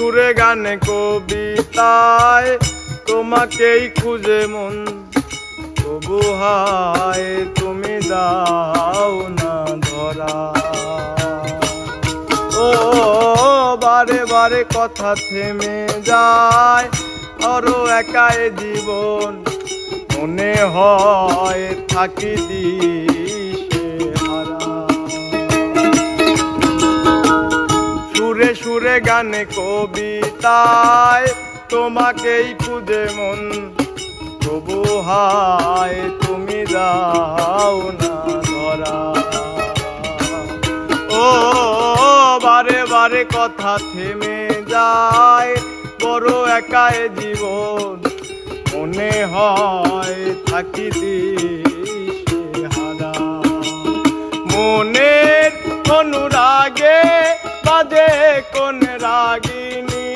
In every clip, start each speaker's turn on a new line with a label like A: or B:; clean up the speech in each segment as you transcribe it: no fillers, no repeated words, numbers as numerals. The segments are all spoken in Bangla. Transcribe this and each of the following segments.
A: সুরে গানে কবিতায় তোমাকেই খুঁজে মন, তবু হায় তুমি দাও না ধরা। ও বারে বারে কথা থেমে যায়, আরো একাই জীবন মনে হয় থাকি দিশে হারা। সুরে সুরে গানে কবিতায় তোমাকেই খুঁজে মন, তবু হায় তুমি দাও না ধরা। ও বারে বারে কথা থেমে যায়, বড় একাই জীবন মনে হয় থাকি দিশে হারা। মনের অনুরাগে বাজে কোন রাগিনী,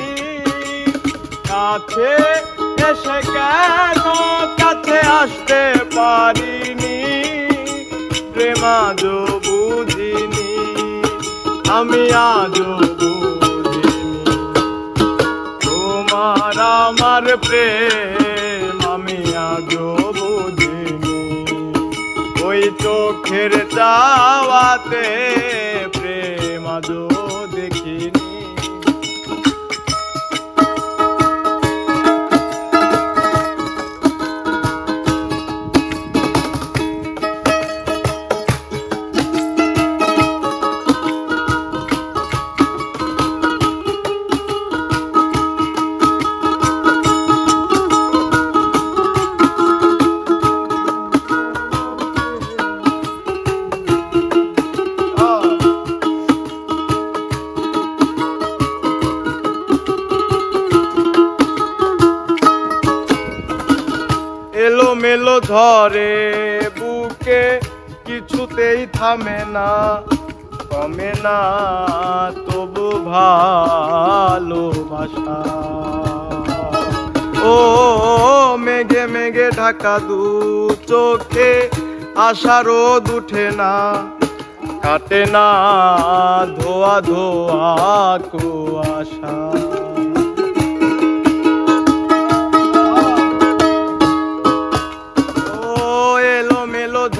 A: কাছে এসে কেন কাছে আসতে পারিনি। প্রেম আজও বুঝিনি, আমি আজও বুঝিনি। তোমার আমার প্রেম আমি আজও বুঝিনি। ওই চোখের চাওয়াতে প্রেম আজও দেখিনি। এলো মেলো ধরে বুকে, কিছুতেই থামে না কমে না তবু ভালোবাসা। ও মেঘে মেঘে ঢাকা দু চোখে, আশা রোদ উঠে না কাটে না ধোয়া ধোয়া কুয়াশা।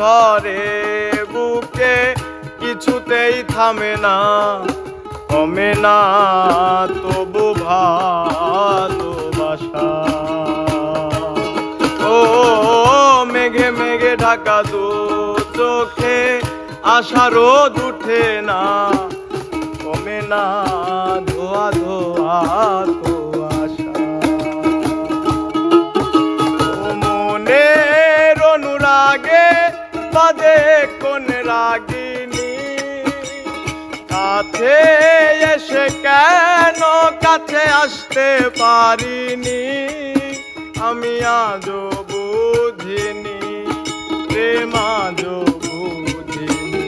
A: ধরে বুকে, কিছুতেই থামে না কমে না তবু ভালোবাসা। ও মেঘে মেঘে ঢাকা দু চোখে, আশা রোদ উঠে না কমে না ধোয়া ধোয়া কুয়াশা। মনের অনুরাগে বাজে কোন রাগিনী, কাছে এসে কেন কাছে আসতে পারিনি। আমি আজও বুঝিনি, প্রেম আজও বুঝিনি।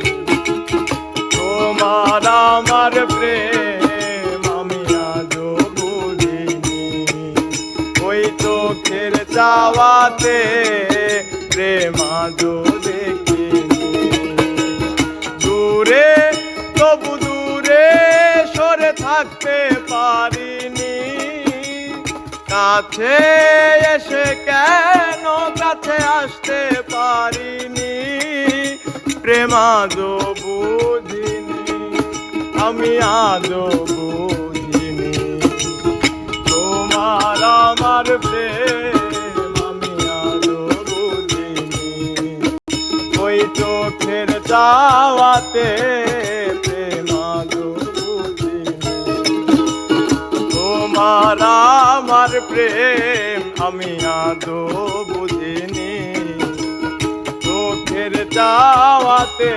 A: তোমার আমার প্রেম আমি আজও বুঝিনি। ওই চোখের চাওয়াতে প্রেম আজও দেখিনি। দূরে তবু দূরে সরে থাকতে পারিনি, কাছে এসে কেন কাছে আসতে পারিনি। প্রেম আজও বুঝিনি, আমি আজও বুঝিনি। তোমার আমার প্রেম আমি আজও বুঝিনি। ওই চোখের চাওয়াতে প্রেম আজও বুঝিনি। তোমার আমার প্রেম আমি আজও বুঝিনি। চোখের চাওয়াতে